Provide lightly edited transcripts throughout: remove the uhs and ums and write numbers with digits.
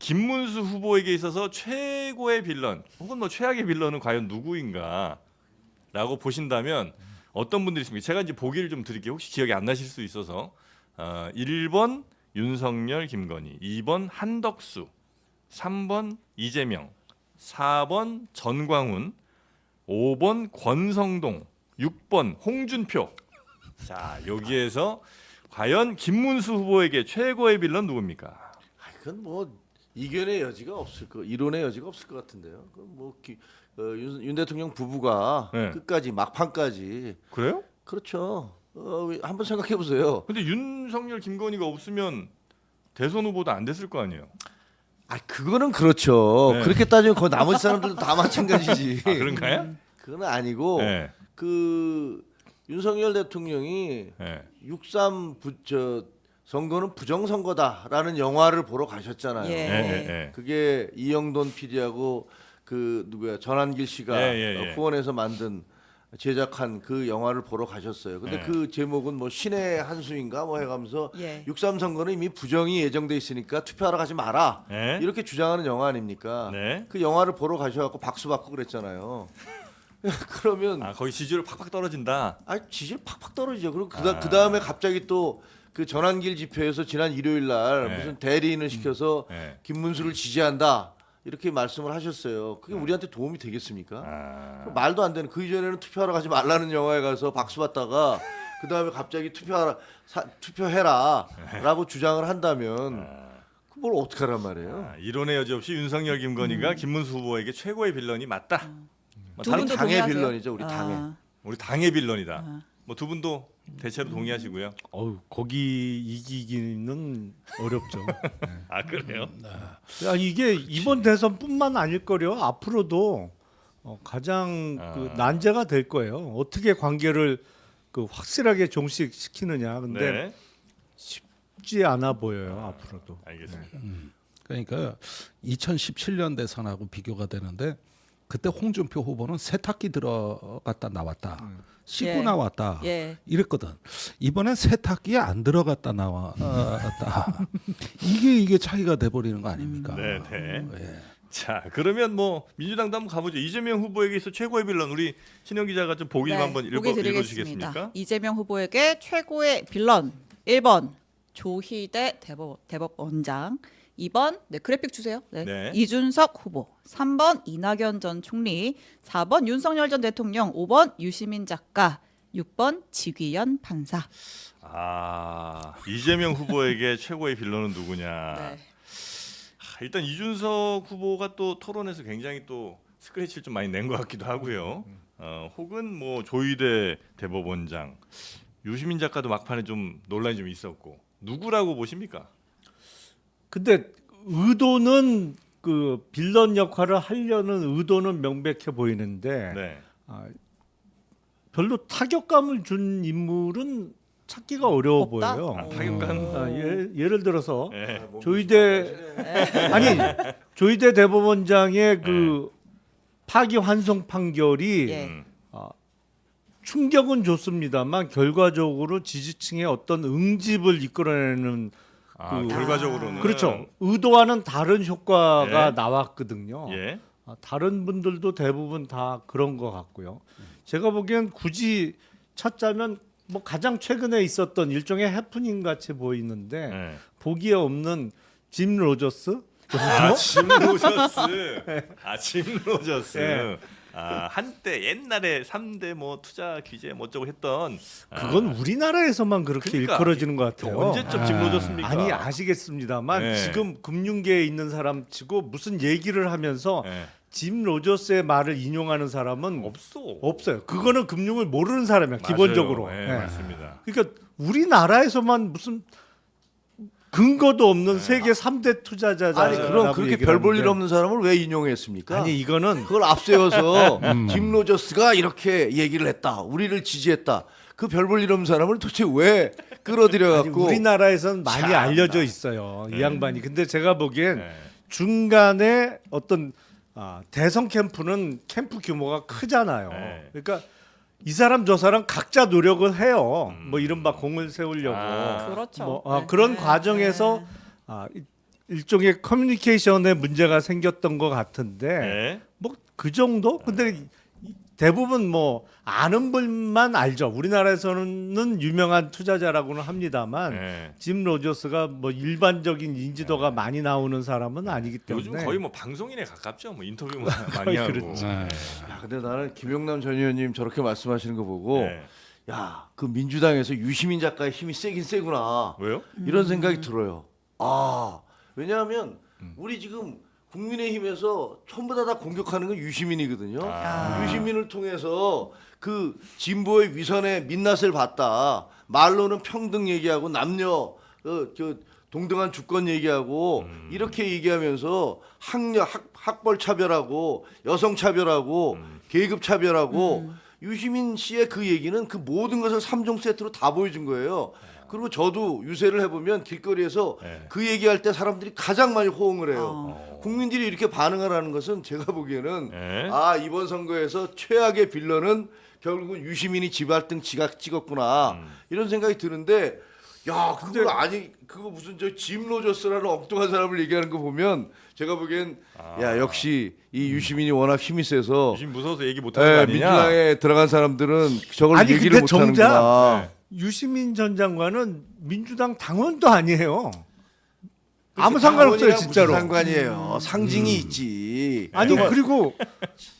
김문수 후보에게 있어서 최고의 빌런 혹은 뭐 최악의 빌런은 과연 누구인가라고 보신다면 어떤 분들이 있습니까? 제가 이제 보기를 좀 드릴게요. 혹시 기억이 안 나실 수 있어서 1번 윤석열, 김건희, 2번 한덕수, 3번 이재명, 4번 전광훈, 5번 권성동, 6번 홍준표. 자, 여기에서 과연 김문수 후보에게 최고의 빌런 누굽니까? 그건 뭐 이견의 여지가 없을 거, 이론의 여지가 없을 것 같은데요. 윤 대통령 부부가 네. 끝까지 막판까지 그래요? 그렇죠. 한번 생각해 보세요. 근데 윤석열, 김건희가 없으면 대선 후보도 안 됐을 거 아니에요? 그거는 그렇죠. 네. 그렇게 따지면 그 나머지 사람들도 다 마찬가지지. 아, 그런가요? 그건 아니고 네. 윤석열 대통령이 네. 6.3 선거는 부정선거다라는 영화를 보러 가셨잖아요. 예. 네. 그게 이영돈 PD하고 전한길 씨가 후원해서 만든 제작한 그 영화를 보러 가셨어요. 근데 그 제목은 뭐 신의 한수인가 뭐 해가면서 6.3 선거는 이미 부정이 예정돼 있으니까 투표하러 가지 마라 이렇게 주장하는 영화 아닙니까? 네. 그 영화를 보러 가셔갖고 박수 받고 그랬잖아요. 그러면 거기 지지율 팍팍 떨어진다. 지지율 팍팍 떨어지죠. 그리고 그 다음에 갑자기 또 그 전한길 집회에서 지난 일요일 날 무슨 대리인을 시켜서 김문수를 지지한다 이렇게 말씀을 하셨어요. 그게 우리한테 도움이 되겠습니까? 말도 안 되는. 그 이전에는 투표하러 가지 말라는 영화에 가서 박수 받다가 그 다음에 갑자기 투표해라라고 주장을 한다면 그걸 어떻게 하란 말이에요? 이론의 여지 없이 윤석열, 김건희가 김문수 후보에게 최고의 빌런이 맞다. 두 다른 분도 당의 동의하세요? 빌런이죠, 우리 당의. 우리 당의 빌런이다. 뭐 두 분도 대체로 동의하시고요. 거기 이기기는 어렵죠. 아, 그래요? 아니 이게 이번 대선뿐만 아닐 거요. 앞으로도 가장 난제가 될 거예요. 어떻게 관계를 확실하게 종식시키느냐. 근데 네. 쉽지 않아 보여요. 앞으로도. 알겠습니다. 그러니까 2017년 대선하고 비교가 되는데 그때 홍준표 후보는 세탁기 들어갔다 나왔다. 씻고 예. 나왔다. 예. 이랬거든. 이번엔 세탁기에 안 들어갔다 나왔다. 이게 차이가 돼 버리는 거 아닙니까? 네, 네. 예. 자, 그러면 뭐 민주당도 한번 가보죠. 이재명 후보에게 있어 최고의 빌런 우리 신영 기자가 좀 보기 좀 한번 보기 읽어주시겠습니까? 드리겠습니다. 이재명 후보에게 최고의 빌런 1번 조희대 대법원장, 2번 그래픽 주세요. 네. 이준석 후보, 3번 이낙연 전 총리, 4번 윤석열 전 대통령, 5번 유시민 작가, 6번 지귀현 판사. 이재명 후보에게 최고의 빌런은 누구냐? 네. 일단 이준석 후보가 또 토론에서 굉장히 또 스크래치를 좀 많이 낸 것 같기도 하고요. 혹은 뭐 조희대 대법원장, 유시민 작가도 막판에 좀 논란이 좀 있었고 누구라고 보십니까? 근데 의도는 빌런 역할을 하려는 의도는 명백해 보이는데 네. 별로 타격감을 준 인물은 찾기가 어려워 없다? 보여요. 타격감. 예를 들어서 네. 조희대 대법원장의 파기 환송 판결이 예. 충격은 좋습니다만 결과적으로 지지층의 어떤 응집을 이끌어내는 결과적으로는 그렇죠. 의도와는 다른 효과가 예. 나왔거든요. 예. 다른 분들도 대부분 다 그런 것 같고요. 제가 보기엔 굳이 찾자면 뭐 가장 최근에 있었던 일종의 해프닝 같이 보이는데 네. 보기에 없는 짐 로저스 짐 로저스. 짐 로저스. 예. 한때 옛날에 3대 뭐 투자 규제 뭐 어쩌고 했던 그건 우리나라에서만 그렇게 그러니까, 일컬어지는 것 같아요. 언제적 짐 로저스입니까? 아니 아시겠습니다만 네. 지금 금융계에 있는 사람 치고 무슨 얘기를 하면서 네. 짐 로저스의 말을 인용하는 사람은 없어요. 그거는 금융을 모르는 사람이야. 기본적으로. 네, 예. 맞습니다. 그러니까 우리나라에서만 무슨 근거도 없는 세계 3대 투자자자. 아니 그럼 그렇게 별 볼 일 없는 사람을 왜 인용했습니까? 아니 이거는 그걸 앞세워서 짐 로저스가 이렇게 얘기를 했다. 우리를 지지했다. 그 별 볼 일 없는 사람을 도대체 왜 끌어들여 아니, 갖고 우리나라에서는 많이 참나. 알려져 있어요. 이 양반이. 근데 제가 보기엔 네. 중간에 어떤 대선 캠프는 캠프 규모가 크잖아요. 네. 그러니까 이 사람 저 사람 각자 노력을 해요. 뭐 이른바 공을 세우려고. 그렇죠. 뭐, 그런 과정에서 일종의 커뮤니케이션에 문제가 생겼던 것 같은데 네. 뭐 그 정도? 근데 대부분 뭐 아는 분만 알죠. 우리나라에서는 유명한 투자자라고는 합니다만 네. 짐 로저스가 뭐 일반적인 인지도가 많이 나오는 사람은 아니기 때문에 요즘 거의 뭐 방송인에 가깝죠. 뭐 인터뷰 많이 거의 하고. 그렇죠. 네. 야, 근데 나는 김영남 전 의원님 저렇게 말씀하시는 거 보고 네. 야, 그 민주당에서 유시민 작가의 힘이 세긴 세구나. 왜요? 이런 생각이 들어요. 아, 왜냐하면 우리 지금 국민의힘에서 전부 다 공격하는 건 유시민이거든요. 아. 유시민을 통해서 그 진보의 위선의 민낯을 봤다. 말로는 평등 얘기하고 남녀 저 동등한 주권 얘기하고 이렇게 얘기하면서 학벌 차별하고 여성 차별하고 계급 차별하고 유시민 씨의 그 얘기는 그 모든 것을 3종 세트로 다 보여준 거예요. 그리고 저도 유세를 해보면 길거리에서 네. 그 얘기할 때 사람들이 가장 많이 호응을 해요. 어. 국민들이 이렇게 반응하라는 것은 제가 보기에는 네. 아, 이번 선거에서 최악의 빌런은 결국은 유시민이 지발등 지각 찍었구나 이런 생각이 드는데 야, 그걸 아니 그거 무슨 저 짐 로저스라는 엉뚱한 사람을 얘기하는 거 보면 제가 보기엔 야, 역시 이 유시민이 워낙 힘이 세서 요즘 무서워서 얘기 못하는 거 예, 아니냐? 민주당에 들어간 사람들은 저걸 아니, 얘기를 근데 못하는구나. 유시민 전 장관은 민주당 당원도 아니에요. 아무 상관없어요, 당원이랑 진짜로. 무슨 상관이에요. 상징이 있지. 아니 그리고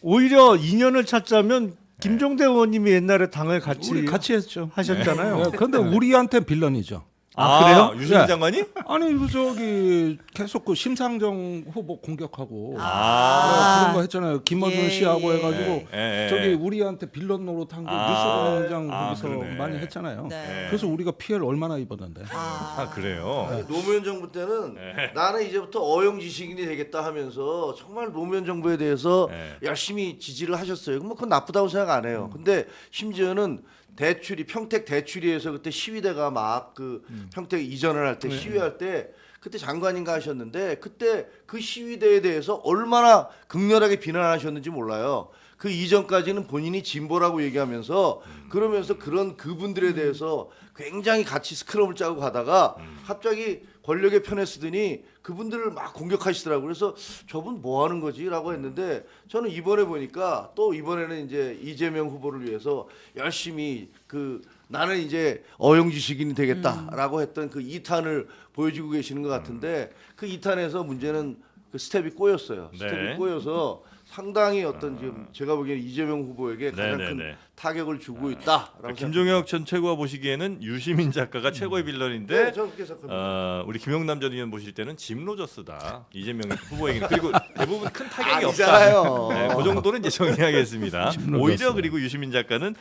오히려 인연을 찾자면 김종대 의원님이 옛날에 당을 우리 같이 했죠. 하셨잖아요. 네, 근데 우리한테 빌런이죠. 아, 그래요? 유시민 네. 장관이? 아니 그 저기 계속 그 심상정 후보 공격하고 아. 그런 거 했잖아요. 김어준 예, 씨하고 예. 해가지고 예, 예. 저기 우리한테 빌런 노릇한 게 아. 뉴스공장 아, 거기서 그러네. 많이 했잖아요. 네. 그래서 우리가 피해를 얼마나 입었는데. 아 그래요. 아니, 노무현 정부 때는 나는 이제부터 어용 지식인이 되겠다 하면서 정말 노무현 정부에 대해서 네. 열심히 지지를 하셨어요. 뭐 그건 나쁘다고 생각 안 해요. 근데 심지어는 대출이 평택 대출이에서 그때 시위대가 막 그 평택 이전을 할 때 시위할 때 그때 장관인가 하셨는데 그때 그 시위대에 대해서 얼마나 극렬하게 비난하셨는지 몰라요. 그 이전까지는 본인이 진보라고 얘기하면서 그러면서 그런 그분들에 대해서 굉장히 같이 스크럼을 짜고 가다가 갑자기 권력의 편에 쓰더니 그분들을 막 공격하시더라고요. 그래서 저분 뭐 하는 거지라고 했는데 저는 이번에 보니까 또 이번에는 이제 이재명 후보를 위해서 열심히 그 나는 이제 어용지식인이 되겠다라고 했던 그 2탄을 보여주고 계시는 것 같은데 그 2탄에서 문제는 그 스텝이 꼬였어요. 네. 스텝이 꼬여서 상당히 어떤 지금 제가 보기에는 이재명 후보에게 가장 네, 큰 네, 네. 타격을 주고 있다라고 김종혁 전 최고가 보시기에는 유시민 작가가 최고의 빌런인데 네, 저는 그렇게 생각합니다. 우리 김영남 전 의원 보실 때는 짐 로저스다. 이재명 후보에게는 그리고 대부분 큰 타격이 없다. 아니잖아요. 네, 그 정도는 이제 정리하겠습니다. 짐 오히려 로저스. 그리고 유시민 작가는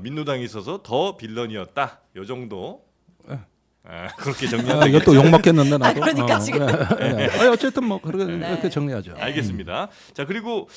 민노당에 있어서 더 빌런이었다. 요 정도. 그렇게 아, 정리하면 이거 또 욕 먹겠는데 나도. 그러니까 지금. 아니, 어쨌든 뭐 그렇게 네. 이렇게 정리하죠. 알겠습니다. 자 그리고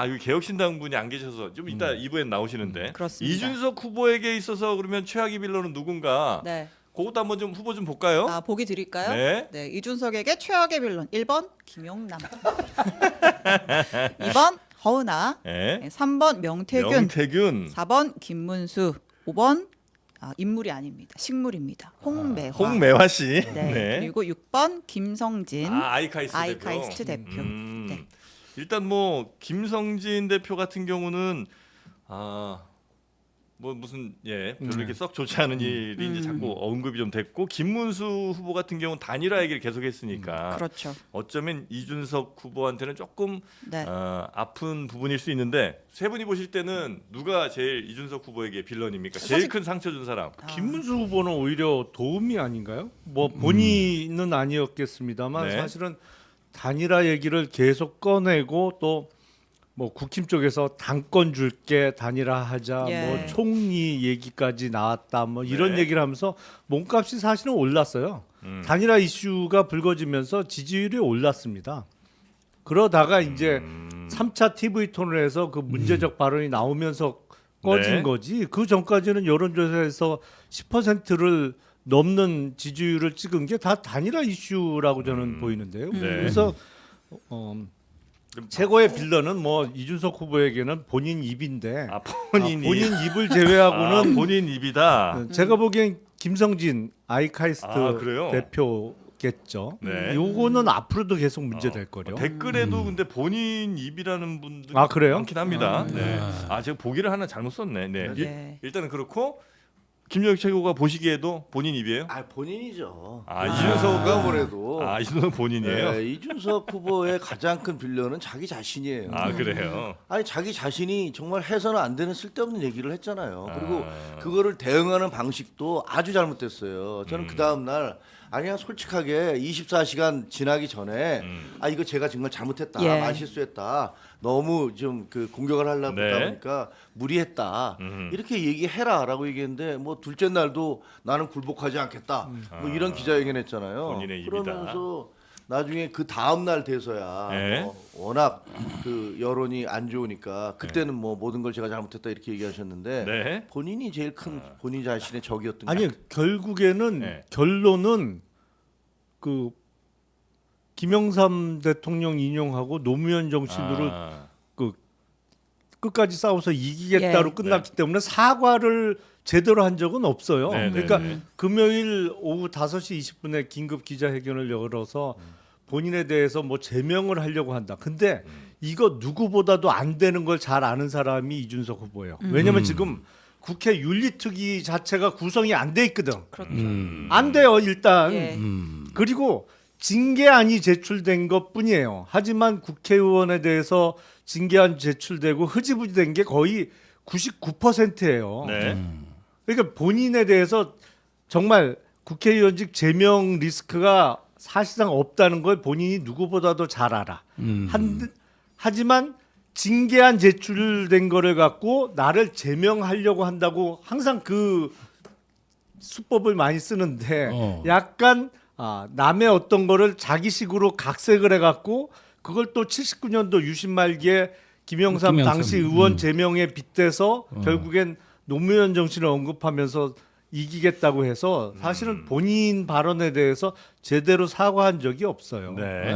여기 개혁신당 분이 안 계셔서 좀 이따 2부에 나오시는데 그렇습니다. 이준석 후보에게 있어서 그러면 최악의 빌런은 누군가? 네. 그것도 한번 좀 후보 좀 볼까요? 아, 보기 드릴까요? 네. 이준석에게 최악의 빌런 1번 김용남 2번 허은하 네. 3번 명태균 명태균, 4번 김문수 5번 인물이 아닙니다. 식물입니다. 홍매화 홍매화 씨. 네. 그리고 6번 김성진 아이카이스트 아이카이스트 대표. 대표. 네. 일단 뭐 김성진 대표 같은 경우는 뭐 무슨 별로 이렇게 썩 좋지 않은 일이 이제 자꾸 언급이 좀 됐고 김문수 후보 같은 경우는 단일화 얘기를 계속했으니까 그렇죠. 어쩌면 이준석 후보한테는 조금 네. 아픈 부분일 수 있는데 세 분이 보실 때는 누가 제일 이준석 후보에게 빌런입니까? 제일 사실- 큰 상처 준 사람. 김문수 후보는 오히려 도움이 아닌가요? 뭐 본인은 아니었겠습니다만 네. 사실은 단일화 얘기를 계속 꺼내고 또 뭐 국힘 쪽에서 당권 줄게 단일화하자 예. 뭐 총리 얘기까지 나왔다 뭐 이런 네. 얘기를 하면서 몸값이 사실은 올랐어요. 단일화 이슈가 불거지면서 지지율이 올랐습니다. 그러다가 이제 3차 TV 토론에서 그 문제적 발언이 나오면서 꺼진 네. 거지. 그 전까지는 여론조사에서 10%를 넘는 지지율을 찍은 게 다 단일화 이슈라고 저는 보이는데요. 네. 그래서 최고의 빌런은 뭐 이준석 후보에게는 본인 입인데 본인 본인 입을 제외하고는 본인 입이다. 제가 보기엔 김성진 아이카이스트 그래요? 대표께 있겠죠. 네. 요거는 앞으로도 계속 문제될 거요. 댓글에도 근데 본인 입이라는 분들 아, 그래요? 많긴 합니다. 아, 네. 아 제가 보기를 하나 잘못 썼네. 네. 네. 일단은 그렇고 김정일 최고가 보시기에도 본인 입이에요? 아 본인이죠. 아, 이준석가 뭐래도. 아 이준석 본인이에요? 네, 이준석 후보의 가장 큰 빌런은 자기 자신이에요. 아 그래요. 아니 자기 자신이 정말 해서는 안 되는 쓸데없는 얘기를 했잖아요. 그리고 아. 그거를 대응하는 방식도 아주 잘못됐어요. 저는 그 다음 날 아니야 솔직하게 24시간 지나기 전에 아 이거 제가 정말 잘못했다, 예. 말실수했다, 너무 좀 그 공격을 하려고 네. 하다 보니까 무리했다 이렇게 얘기해라라고 얘기했는데 뭐 둘째 날도 나는 굴복하지 않겠다 뭐 이런 기자회견했잖아요. 본인의 입이다. 그러면서 나중에 그 다음 날 돼서야 네. 워낙 그 여론이 안 좋으니까 그때는 뭐 모든 걸 제가 잘못했다 이렇게 얘기하셨는데 네. 본인이 제일 큰 본인 자신의 적이었던 아니 것 결국에는 네. 결론은 그 김영삼 대통령 인용하고 노무현 정신으로 아, 그 끝까지 싸워서 이기겠다로 예. 끝났기 때문에 사과를 제대로 한 적은 없어요. 네, 그러니까 네, 네. 금요일 오후 5시 20분에 긴급 기자회견을 열어서 본인에 대해서 뭐 제명을 하려고 한다. 근데 이거 누구보다도 안 되는 걸 잘 아는 사람이 이준석 후보예요. 왜냐면 지금 국회 윤리특위 자체가 구성이 안 돼 있거든. 그렇죠. 안 돼요, 일단. 예. 그리고 징계안이 제출된 것뿐이에요. 하지만 국회의원에 대해서 징계안 제출되고 흐지부지된 게 거의 99%예요. 네. 그러니까 본인에 대해서 정말 국회의원직 제명 리스크가 사실상 없다는 걸 본인이 누구보다도 잘 알아. 하지만 징계안 제출된 거를 갖고 나를 제명하려고 한다고 항상 그 수법을 많이 쓰는데 약간 남의 어떤 거를 자기식으로 각색을 해갖고 그걸 또 79년도 유신 말기에 김영삼 당시 의원 제명에 빗대서 결국엔 노무현 정신을 언급하면서 이기겠다고 해서 사실은 본인 발언에 대해서 제대로 사과한 적이 없어요. 네.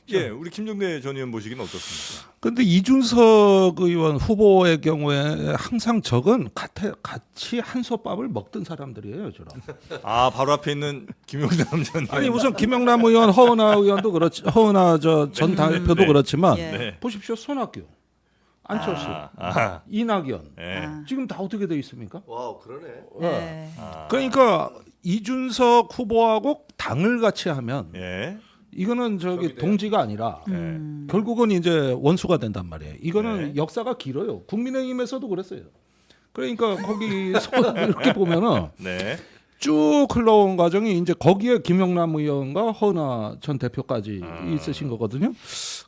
예, 우리 김종대 전 의원 보시기는 어떻습니까? 근데 이준석 의원 후보의 경우에 항상 적은 같이 한솥밥을 먹던 사람들이에요, 저랑. 아 바로 앞에 있는 김용남 전 의원. 아니 우선 김영남 의원, 허은하 의원도 그렇지, 허은하 전 당대표도 네. 그렇지만 예. 네. 보십시오, 손학규, 안철수, 아, 이낙연 네. 지금 다 어떻게 돼 있습니까? 와우 그러네. 네. 그러니까 이준석 후보하고 당을 같이 하면 예. 이거는 저기 동지가 아니라 네. 결국은 이제 원수가 된단 말이에요. 이거는 네. 역사가 길어요. 국민의힘에서도 그랬어요. 그러니까 거기서 이렇게 보면은 네. 쭉 흘러온 과정이 이제 거기에 김영남 의원과 허은하 전 대표까지 있으신 거거든요.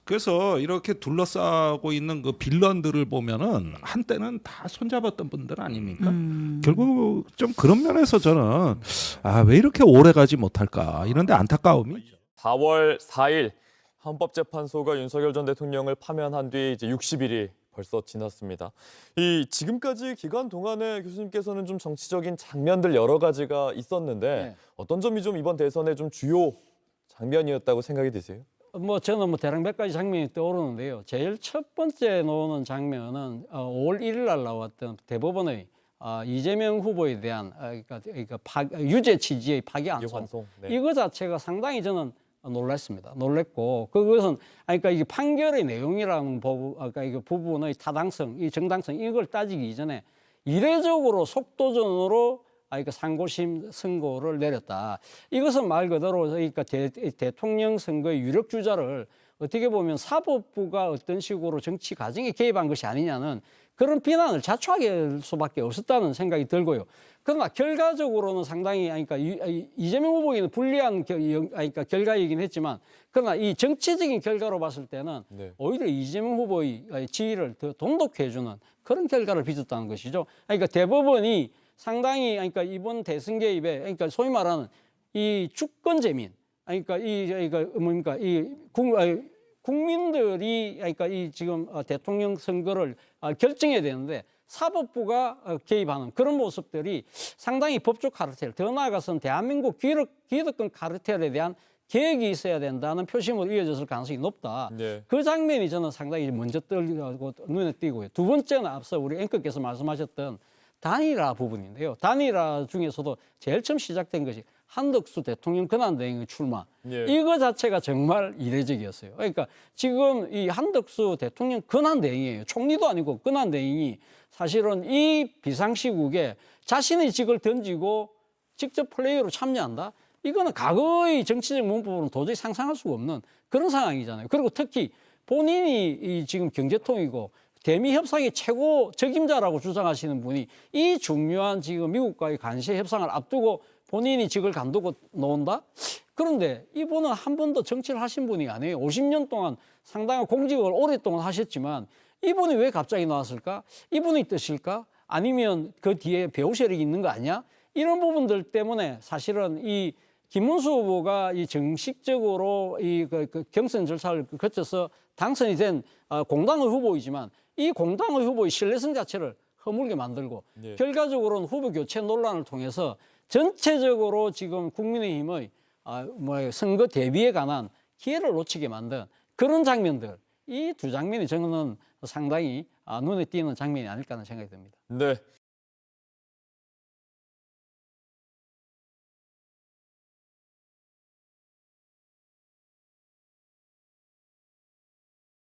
그래서 이렇게 둘러싸고 있는 그 빌런들을 보면은 한때는 다 손잡았던 분들 아닙니까? 결국 좀 그런 면에서 저는 왜 이렇게 오래 가지 못할까 이런데 안타까움이 있죠. 4월 4일 헌법재판소가 윤석열 전 대통령을 파면한 뒤 이제 60일이 벌써 지났습니다. 이 지금까지 기간 동안에 교수님께서는 좀 정치적인 장면들 여러 가지가 있었는데 어떤 점이 좀 이번 대선의 좀 주요 장면이었다고 생각이 드세요? 뭐 저는 뭐 대략 몇 가지 장면이 떠오르는데요. 제일 첫 번째 나오는 장면은 5월 1일 날 나왔던 대법원의 이재명 후보에 대한 유죄 취지의 파기환송. 네. 이거 자체가 상당히 저는 놀랐습니다. 놀랬고 그것은 그러니까 이게 판결의 내용이라는 이게 부분의 타당성, 이 정당성 이걸 따지기 이전에 이례적으로 속도전으로 그러니까 상고심 선고를 내렸다. 이것은 말 그대로 그러니까 대통령 선거의 유력 주자를 어떻게 보면 사법부가 어떤 식으로 정치 과정에 개입한 것이 아니냐는 그런 비난을 자초하게 할 수밖에 없었다는 생각이 들고요. 그러나 결과적으로는 상당히 그러니까 이재명 후보에게는 불리한 그러니까 결과이긴 했지만 그러나 이 정치적인 결과로 봤을 때는 네. 오히려 이재명 후보의 지위를 더 동독해주는 그런 결과를 빚었다는 것이죠. 그러니까 대법원이 상당히 그러니까 이번 대선 개입에 그러니까 소위 말하는 이 주권 재민 그러니까 뭡니까 국민들이 그러니까 이 지금 대통령 선거를 결정해야 되는데 사법부가 개입하는 그런 모습들이 상당히 법적 카르텔, 더 나아가서는 대한민국 기득권 카르텔에 대한 계획이 있어야 된다는 표심으로 이어졌을 가능성이 높다. 네. 그 장면이 저는 상당히 먼저 눈에 띄고요. 두 번째는 앞서 우리 앵커께서 말씀하셨던 단일화 부분인데요. 단일화 중에서도 제일 처음 시작된 것이 한덕수 대통령 근한대행의 출마 예. 이거 자체가 정말 이례적이었어요. 그러니까 지금 이 한덕수 대통령 근한대행이에요. 총리도 아니고 근한대행이 사실은 이 비상시국에 자신의 직을 던지고 직접 플레이로 참여한다. 이거는 과거의 정치적 문법으로는 도저히 상상할 수가 없는 그런 상황이잖아요. 그리고 특히 본인이 이 지금 경제통이고 대미 협상의 최고 적임자라고 주장하시는 분이 이 중요한 지금 미국과의 관세 협상을 앞두고 본인이 직을 간두고 놓은다? 그런데 이분은 한 번도 정치를 하신 분이 아니에요. 50년 동안 상당한 공직을 오랫동안 하셨지만 이분이 왜 갑자기 나왔을까? 이분의 뜻일까? 아니면 그 뒤에 배후 세력이 있는 거 아니야? 이런 부분들 때문에 사실은 이 김문수 후보가 이 정식적으로 그 경선 절차를 거쳐서 당선이 된 공당의 후보이지만 이 공당의 후보의 신뢰성 자체를 허물게 만들고 예. 결과적으로는 후보 교체 논란을 통해서 전체적으로 지금 국민의힘의 선거 대비에 관한 기회를 놓치게 만든 그런 장면들 이 두 장면이 저는 상당히 눈에 띄는 장면이 아닐까 하는 생각이 듭니다. 네.